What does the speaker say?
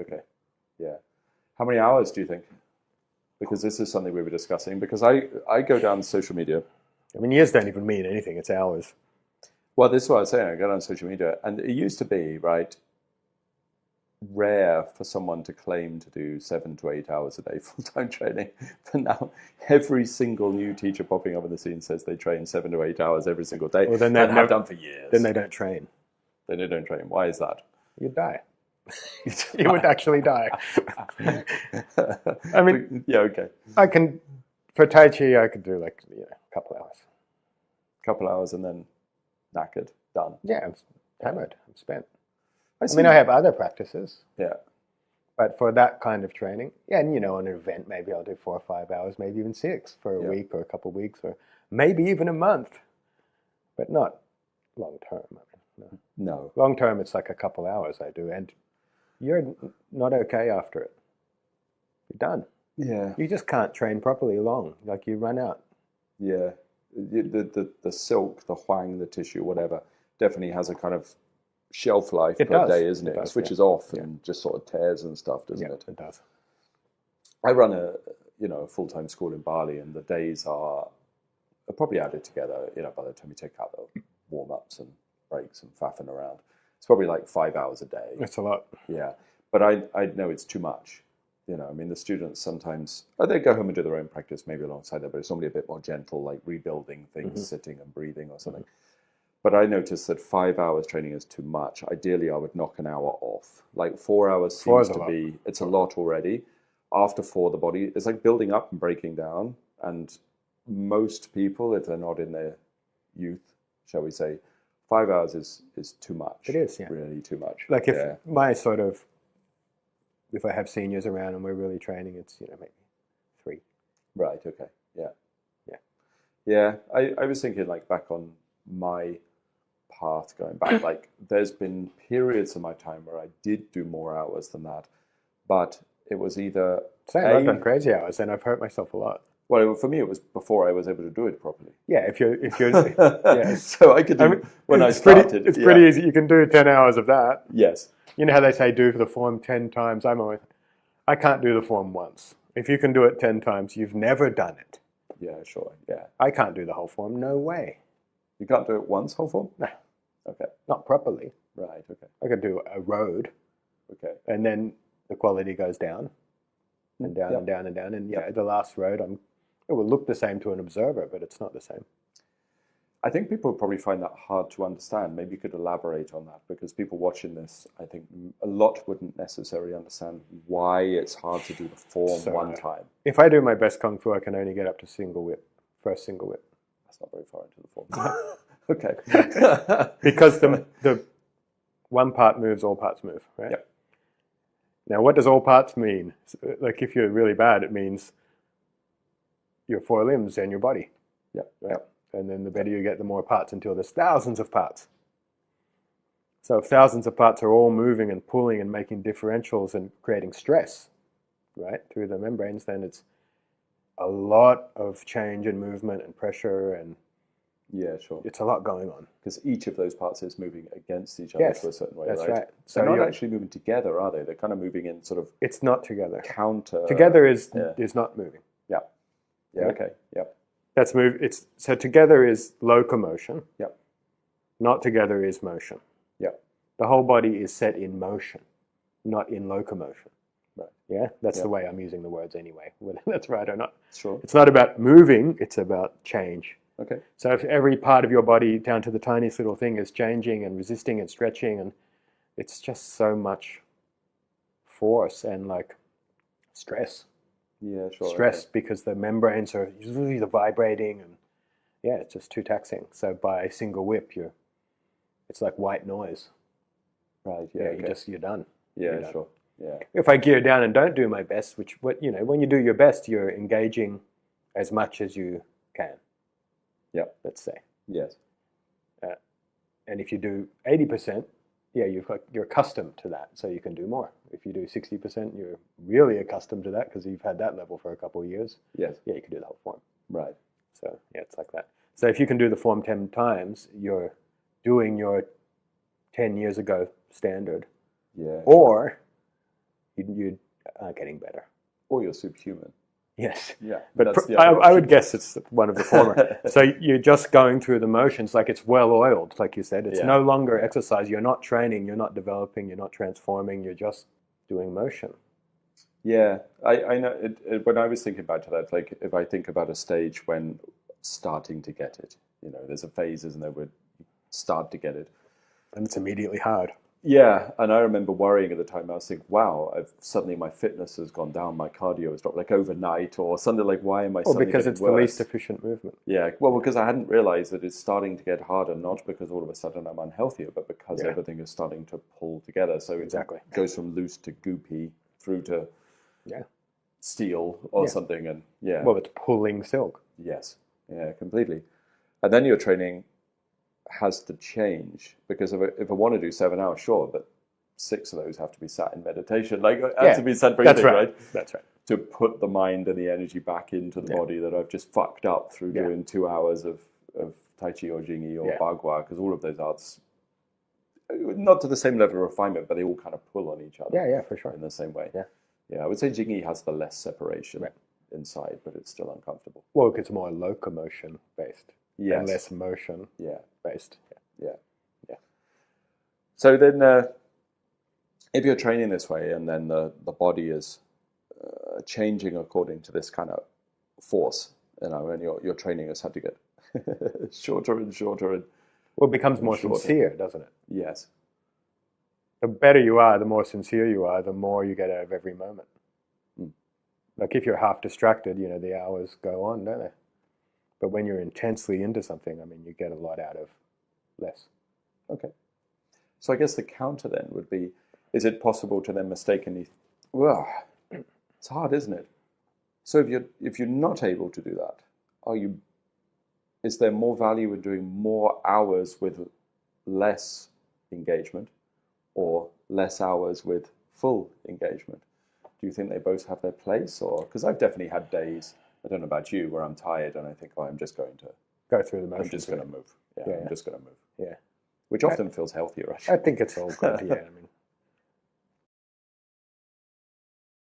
Okay. Yeah. How many hours do you think? Because this is something we were discussing. Because I go down social media. I mean, years don't even mean anything. It's hours. Well, this is what I was saying. I go down social media, and it used to be, right, rare for someone to claim to do 7 to 8 hours a day full-time training. But now every single new teacher popping up on the scene says they train 7 to 8 hours every single day. Well, then they have done for years. Then they don't train. Then they don't train. Why is that? You'd die. You would actually die. I mean, yeah, okay. I can, for Tai Chi, I could do like a couple hours. Couple hours and then knackered, done. Yeah, I'm hammered. I'm spent. I mean, I have other practices. Yeah. But for that kind of training, yeah, and on an event, maybe I'll do 4 or 5 hours, maybe even 6 for a week or a couple of weeks, or maybe even a month, but not long term. No. Long term, it's like a couple hours I do, and you're not okay after it. You're done. Yeah. You just can't train properly long. Like you run out. Yeah. The silk, the huang, the tissue, whatever, definitely has a kind of shelf life per day, isn't it? It switches off and just sort of tears and stuff, doesn't it? It does. I run a full-time school in Bali, and the days are probably added together, by the time you take out the warm-ups and breaks and faffing around. It's probably like 5 hours a day. It's a lot. Yeah. But I know it's too much. I mean, the students sometimes, they go home and do their own practice maybe alongside that, but it's normally a bit more gentle, like rebuilding things, sitting and breathing or something. But I noticed that 5 hours training is too much. Ideally, I would knock an hour off. Like 4 hours seems to be, it's a lot already. After 4, the body is like building up and breaking down. And most people, if they're not in their youth, shall we say, 5 hours is too much. It is, yeah. Really too much. Like if I have seniors around and we're really training, it's, maybe 3. Right, okay, yeah. Yeah. Yeah, I was thinking like back on my path going back, like there's been periods of my time where I did do more hours than that, but it was either... I've done crazy hours and I've hurt myself a lot. Well, for me, it was before I was able to do it properly. Yeah, if you're yeah. So I could do, when I started... It's pretty easy. You can do 10 hours of that. Yes. You know how they say do the form 10 times? I can't do the form once. If you can do it 10 times, you've never done it. Yeah, sure, yeah. I can't do the whole form. No way. You can't do it once, whole form? No. Okay. Not properly. Right, okay. I could do a road. Okay. And then the quality goes down and down and down and down. And the last road, it will look the same to an observer, but it's not the same. I think people probably find that hard to understand. Maybe you could elaborate on that, because people watching this, I think a lot wouldn't necessarily understand why it's hard to do the form one time. If I do my best Kung Fu, I can only get up to single whip, first single whip. That's not very far into the form. Okay. Because the one part moves, all parts move, right? Yep. Now, what does all parts mean? Like if you're really bad, it means your 4 limbs and your body. Yeah. Right? Yep. And then the better you get, the more parts, until there's thousands of parts. So if thousands of parts are all moving and pulling and making differentials and creating stress, right, through the membranes, then it's a lot of change and movement and pressure, and yeah, sure, it's a lot going on. Because each of those parts is moving against each other to a certain way, that's right. So they're not actually moving together, are they? They're kind of moving in sort of... It's not together. Counter... Together is not moving. Yeah. Yeah, okay, yeah. That's so together is locomotion. Yep. Not together is motion. Yep. The whole body is set in motion, not in locomotion. Right. Yeah? That's the way I'm using the words anyway, whether that's right or not. Sure. It's not about moving, it's about change. Okay. So if every part of your body, down to the tiniest little thing, is changing and resisting and stretching, and it's just so much force and like stress. Yeah, sure. Stress, because the membranes are usually vibrating, and it's just too taxing. So by single whip, it's like white noise. Right. Yeah. You're done. Yeah, you're done. Sure. Yeah. If I gear down and don't do my best, when you do your best, you're engaging as much as you can. Yeah. Let's say. Yes. And if you do 80%, you're accustomed to that, so you can do more. If you do 60%, you're really accustomed to that because you've had that level for a couple of years. Yes. Yeah, you can do the whole form. Right. So it's like that. So if you can do the form 10 times, you're doing your 10 years ago standard. Yeah. Or you are getting better. Or you're superhuman. Yes. Yeah. But I would guess it's one of the former. So you're just going through the motions like it's well oiled, like you said. It's no longer exercise. You're not training. You're not developing. You're not transforming. You're just doing motion. Yeah. I know. When I was thinking about that, like if I think about a stage when starting to get it, there's a phase, isn't there, where you start to get it. And it's immediately hard. Yeah, and I remember worrying at the time. I was thinking, wow, suddenly my fitness has gone down, my cardio has dropped, like overnight, or something like, why am I suddenly because it's worse? the least efficient movement. Yeah, well, because I hadn't realized that it's starting to get harder, not because all of a sudden I'm unhealthier, but because everything is starting to pull together. So it goes from loose to goopy through to steel or something, and Well, it's pulling silk. Yes, yeah, completely. And then your training has to change, because if I want to do 7 hours, sure, but 6 of those have to be sat in meditation, like have to be sat breathing, right? That's right. To put the mind and the energy back into the body that I've just fucked up through doing 2 hours of Tai Chi or Jingyi or Bagua, because all of those arts, not to the same level of refinement, but they all kind of pull on each other. Yeah, for sure. In the same way. Yeah, I would say Jingyi has the less separation inside, but it's still uncomfortable. Well, it's more locomotion based. Yes. And less motion based. Yeah. So then if you're training this way and then the body is changing according to this kind of force, and your training has had to get shorter and shorter. And well, it becomes more sincere, doesn't it? Yes. The better you are, the more sincere you are, the more you get out of every moment. Like if you're half distracted, the hours go on, don't they? But when you're intensely into something, you get a lot out of less. Okay. So I guess the counter then would be, is it possible to then mistakenly, well, it's hard, isn't it? So if you're not able to do that, is there more value in doing more hours with less engagement or less hours with full engagement? Do you think they both have their place? Or because I've definitely had days, I don't know about you, where I'm tired and I think, I'm just going to go through the motions. I'm just going to move. I'm just going to move. Yeah. Which often feels healthier, actually. I think it's all good,